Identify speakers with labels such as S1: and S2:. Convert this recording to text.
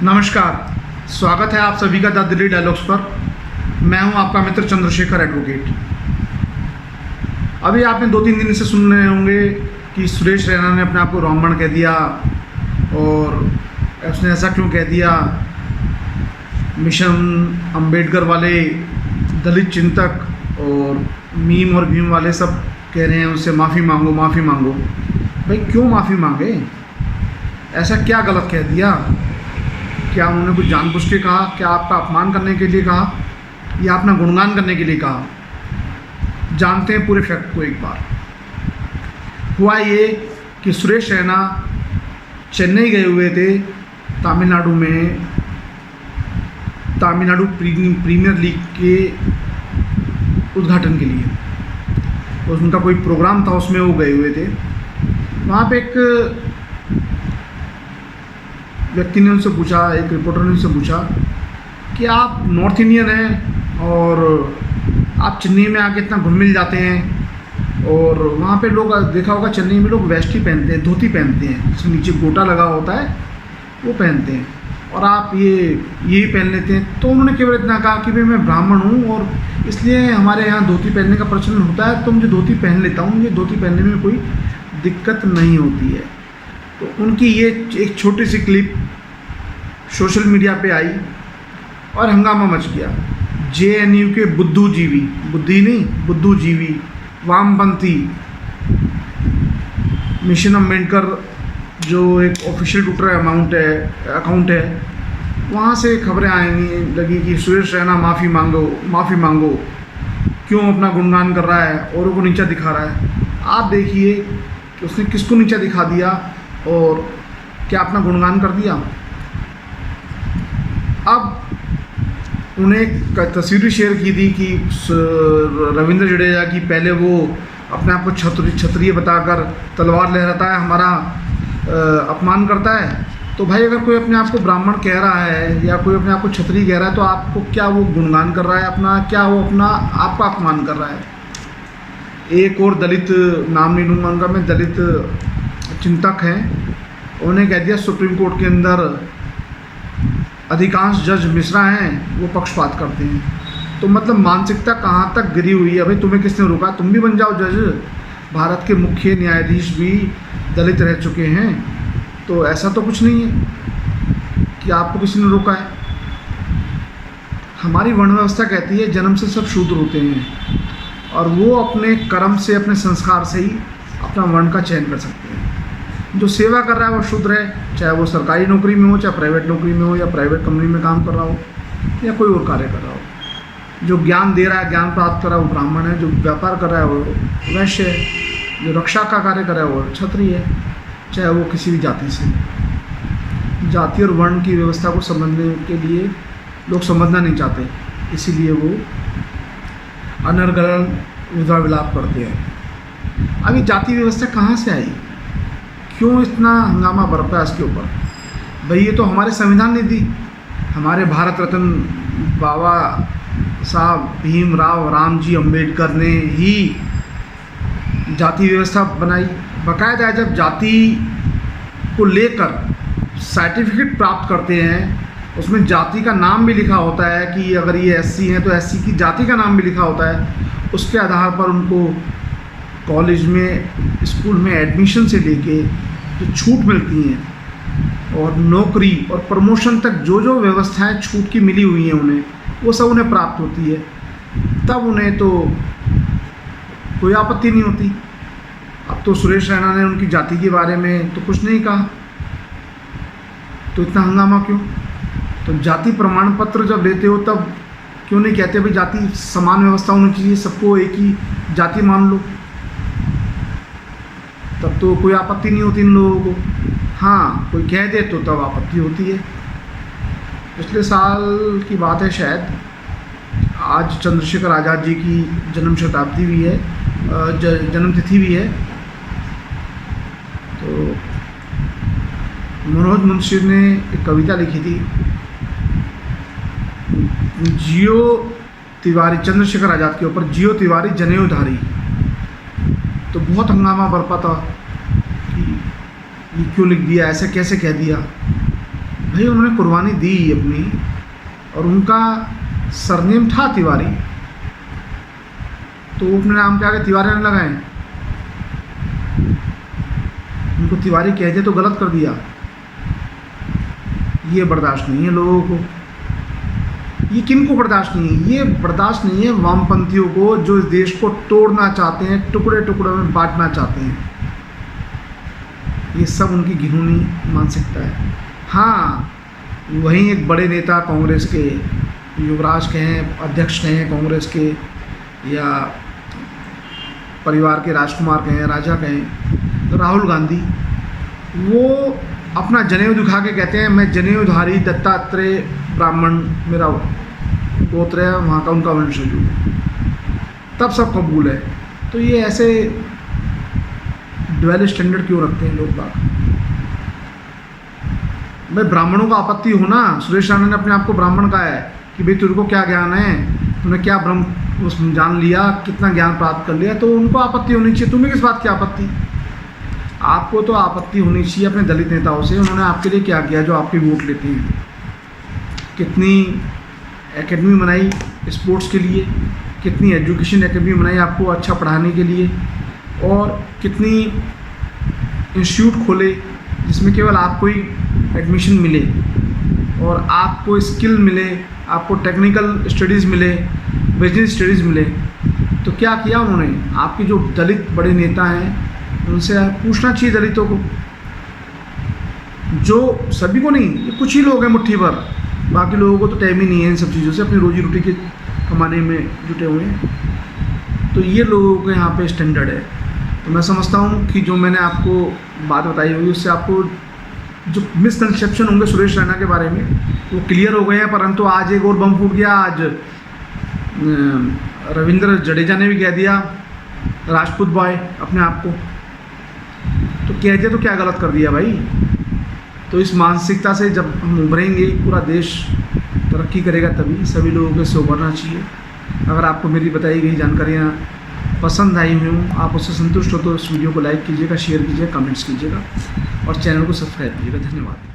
S1: नमस्कार, स्वागत है आप सभी का द दिल्ली डायलॉग्स पर। मैं हूं आपका मित्र चंद्रशेखर एडवोकेट। अभी आपने 2-3 दिन से सुन रहे होंगे कि सुरेश रैना ने अपने आप को ब्राह्मण कह दिया, और उसने ऐसा क्यों कह दिया। मिशन अंबेडकर वाले, दलित चिंतक और मीम और भीम वाले सब कह रहे हैं उससे माफ़ी मांगो माफ़ी मांगो। भाई क्यों माफ़ी मांगे? ऐसा क्या गलत कह दिया? क्या उन्होंने कुछ जानबूझ के कहा? क्या आपका अपमान करने के लिए कहा या अपना गुणगान करने के लिए कहा? जानते हैं पूरे फैक्ट को एक बार। हुआ ये कि सुरेश रैना चेन्नई गए हुए थे तमिलनाडु में, तमिलनाडु प्रीमियर लीग के उद्घाटन के लिए। उनका कोई प्रोग्राम था, उसमें वो गए हुए थे। वहाँ पे एक व्यक्ति ने उनसे पूछा, एक रिपोर्टर ने उनसे पूछा कि आप नॉर्थ इंडियन हैं और आप चेन्नई में आके इतना घुल मिल जाते हैं, और वहाँ पे लोग देखा होगा चेन्नई में लोग वेस्टी पहनते हैं, धोती पहनते हैं, जिसके नीचे गोटा लगा होता है वो पहनते हैं, और आप यही पहन लेते हैं। तो उन्होंने केवल इतना कहा कि भाई मैं ब्राह्मण हूँ और इसलिए हमारे यहाँ धोती पहनने का प्रचलन होता है, तो मुझे धोती पहन लेता हूँ, मुझे धोती पहनने में कोई दिक्कत नहीं होती है। तो उनकी ये एक छोटी सी क्लिप सोशल मीडिया पे आई और हंगामा मच गया। JNU के बुद्धिजीवी, बुद्धि नहीं बुद्धिजीवी, वामपंथी, मिशन अंबेडकर जो एक ऑफिशियल ट्विटर अकाउंट है, वहाँ से खबरें आएंगी लगी कि सुरेश रैना माफ़ी मांगो, क्यों अपना गुणगान कर रहा है, औरों को नीचा दिखा रहा है। आप देखिए कि उसने किसको नीचा दिखा दिया और क्या अपना गुणगान कर दिया। अब उन्हें एक तस्वीर भी शेयर की थी कि रविंद्र जडेजा की, पहले वो अपने आप को क्षत्रिय बताकर तलवार लहराता है, हमारा अपमान करता है। तो भाई अगर कोई अपने आप को ब्राह्मण कह रहा है या कोई अपने आप को क्षत्रिय कह रहा है, तो आपको क्या वो गुणगान कर रहा है अपना, क्या वो अपना आपका अपमान कर रहा है। एक और दलित, नाम नहीं लूँगा उनका मैं, दलित चिंतक हैं, उन्हें कह दिया सुप्रीम कोर्ट के अंदर अधिकांश जज मिश्रा हैं, वो पक्षपात करते हैं। तो मतलब मानसिकता कहाँ तक गिरी हुई है। भाई तुम्हें किसने रोका? तुम भी बन जाओ जज। भारत के मुख्य न्यायाधीश भी दलित रह चुके हैं, तो ऐसा तो कुछ नहीं है कि आपको किसी ने रोका है। हमारी वर्ण व्यवस्था कहती है जन्म से सब शूद्र होते हैं, और वो अपने कर्म से, अपने संस्कार से ही अपना वर्ण का चयन कर सकते हैं। जो सेवा कर रहा है वो शूद्र है, चाहे वो सरकारी नौकरी में हो, चाहे प्राइवेट नौकरी में हो, या प्राइवेट कंपनी में काम कर रहा हो, या कोई और कार्य कर रहा हो। जो ज्ञान दे रहा है, ज्ञान प्राप्त कर रहा है, वो ब्राह्मण है। जो व्यापार कर रहा है वो वैश्य है। जो रक्षा का कार्य कर रहा है वो क्षत्रिय है, चाहे वो किसी भी जाति से। जाति और वर्ण की व्यवस्था को समझने के लिए लोग समझना नहीं चाहते, इसीलिए वो अनर्गल विधवा विलाप करते हैं। अब ये जाति व्यवस्था कहाँ से आई? क्यों इतना हंगामा बरपा इसके ऊपर? भाई ये तो हमारे संविधान ने दी। हमारे भारत रत्न बाबा साहब भीमराव रामजी अंबेडकर ने ही जाति व्यवस्था बनाई। बाकायदा जब जाति को लेकर सर्टिफिकेट प्राप्त करते हैं, उसमें जाति का नाम भी लिखा होता है कि अगर ये SC हैं तो SC की जाति का नाम भी लिखा होता है। उसके आधार पर उनको कॉलेज में, स्कूल में एडमिशन से लेके जो छूट मिलती हैं, और नौकरी और प्रमोशन तक जो व्यवस्थाएं छूट की मिली हुई हैं उन्हें, वो सब उन्हें प्राप्त होती है। तब उन्हें तो कोई आपत्ति नहीं होती। अब तो सुरेश रैना ने उनकी जाति के बारे में तो कुछ नहीं कहा, तो इतना हंगामा क्यों? तो जाति प्रमाण पत्र जब लेते हो तब क्यों नहीं कहते भाई जाति समान व्यवस्था होनी चाहिए, सबको एक ही जाति मान लो? तब तो कोई आपत्ति नहीं होती इन लोगों को। हाँ, कोई कह दे तो तब आपत्ति होती है। पिछले साल की बात है शायद, आज चंद्रशेखर आज़ाद जी की जन्म शताब्दी भी है, जन्मतिथि भी है। तो मनोज मुंशी ने एक कविता लिखी थी, जियो तिवारी, चंद्रशेखर आज़ाद के ऊपर, जियो तिवारी जनेऊधारी। तो बहुत हंगामा बरपा था कि ये क्यों लिख दिया, ऐसे कैसे कह दिया। भाई उन्होंने कुर्बानी दी अपनी, और उनका सरनेम था तिवारी, तो वो अपने नाम के आगे तिवारी ने लगाए। उनको तिवारी कह दिया तो गलत कर दिया। ये बर्दाश्त नहीं है लोगों को। ये किन को बर्दाश्त नहीं है? ये बर्दाश्त नहीं है वामपंथियों को, जो इस देश को तोड़ना चाहते हैं, टुकड़े टुकड़े में बांटना चाहते हैं। ये सब उनकी घिनौनी मानसिकता है। हाँ, वहीं एक बड़े नेता कांग्रेस के, युवराज कहें, अध्यक्ष कहें कांग्रेस के, या परिवार के राजकुमार कहें, राजा कहें, राहुल गांधी, वो अपना जनेऊ दिखा के कहते हैं मैं जनेऊधारी दत्तात्रेय ब्राह्मण मेरा गोत्र है, वहाँ का उनका वंशज हूँ, तब सब कबूल है। तो ये ऐसे ड्वेल स्टैंडर्ड क्यों रखते हैं लोग बाग? भाई ब्राह्मणों का आपत्ति हो ना, सुरेश राणा ने अपने आप को ब्राह्मण कहा है कि भाई तुझको क्या ज्ञान है, तूने क्या ब्रह्म उस जान लिया, कितना ज्ञान प्राप्त कर लिया, तो उनको आपत्ति होनी चाहिए। तुम्हें किस बात की आपत्ति? आपको तो आपत्ति होनी चाहिए अपने दलित नेताओं से, उन्होंने आपके लिए क्या किया जो आपके वोट लेते हैं। कितनी एकेडमी बनाई स्पोर्ट्स के लिए, कितनी एजुकेशन एकेडमी बनाई आपको अच्छा पढ़ाने के लिए, और कितनी इंस्टीट्यूट खोले जिसमें केवल आपको ही एडमिशन मिले और आपको स्किल मिले, आपको टेक्निकल स्टडीज़ मिले, बिजनेस स्टडीज़ मिले। तो क्या किया उन्होंने? आपके जो दलित बड़े नेता हैं उनसे पूछना चाहिए दलितों को, जो सभी को नहीं, ये कुछ ही लोग हैं मुट्ठी भर, बाकी लोगों को तो टाइम ही नहीं है इन सब चीज़ों से, अपनी रोजी रोटी के कमाने में जुटे हुए हैं। तो ये लोगों के यहाँ पे स्टैंडर्ड है। तो मैं समझता हूँ कि जो मैंने आपको बात बताई होगी उससे आपको जो मिसकंसेप्शन होंगे सुरेश रैना के बारे में वो क्लियर हो गए हैं। परंतु आज एक और बम फूट गया। आज रविंद्र जडेजा ने भी कह दिया राजपूत बॉय अपने आप को, तो कह दिया तो क्या गलत कर दिया भाई? तो इस मानसिकता से जब हम उभरेंगे, पूरा देश तरक्की करेगा, तभी सभी लोगों को इससे उभरना चाहिए। अगर आपको मेरी बताई गई जानकारियाँ पसंद आई हुई हूँ, आप उससे संतुष्ट हो तो इस वीडियो को लाइक कीजिएगा, शेयर कीजिएगा, कमेंट्स कीजिएगा और चैनल को सब्सक्राइब कीजिएगा। धन्यवाद।